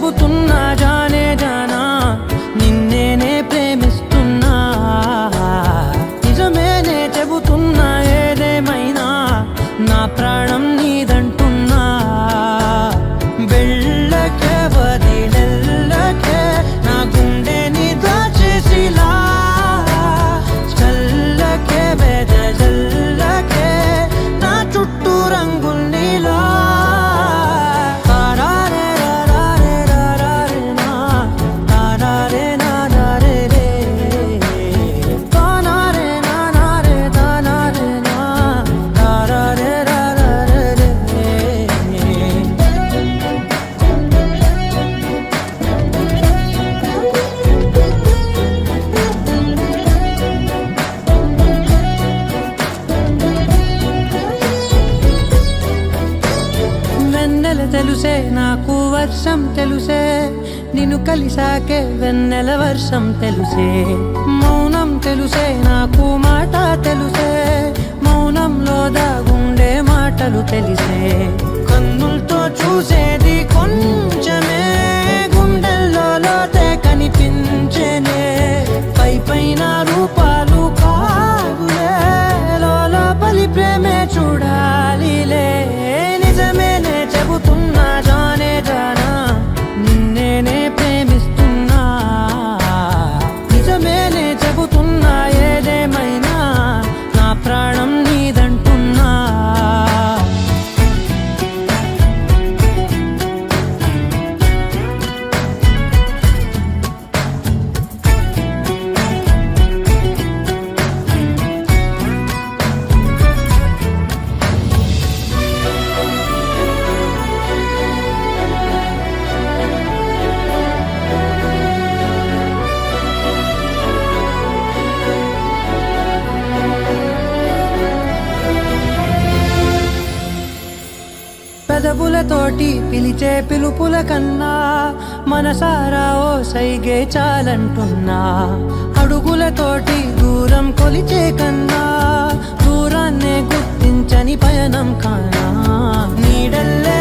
చెబుతున్నా జానే జానా నిన్నేనే ప్రేమిస్తున్నా నిజమేనే చెబుతున్నా ఏదేమైనా నా ప్రాణం నీదంటున్నా వెళ్ళకే వదిలెళ్ళకే నా గుండెని దాచేసిలా చల్లకే వెదజల్లకే నా చుట్టూ రంగుల్నిలా తెలుసే నాకు వర్షం తెలుసే నిన్ను కలిసాకే వెన్నెల వర్షం తెలుసే మౌనం తెలుసే నాకు మాట తెలుసే మౌనంలో దాగుండే మాటలు తెలిసే కన్నులతో చూసేది కొంచెమే గుండెల్లో లోతే కనిపించేనే పై పైన రూపాలు కాదులే లోపలి ప్రేమే చూడాలిలే నిజమేనే చెబుతున్నా జానే జానా నిన్నేనే ప్రేమిస్తున్నా నిజమేనే చెబుతున్నా ఏదేమైనా నా ప్రాణం నీదంటున్నా పెదవులతోటి పిలిచే పిలుపుల కన్నా మనసారా ఓ సైగే చాలంటున్నా అడుగులతోటి దూరం కొలిచే కన్నా దూరాన్నే గుర్తించని పయనం కానా నీడల్లే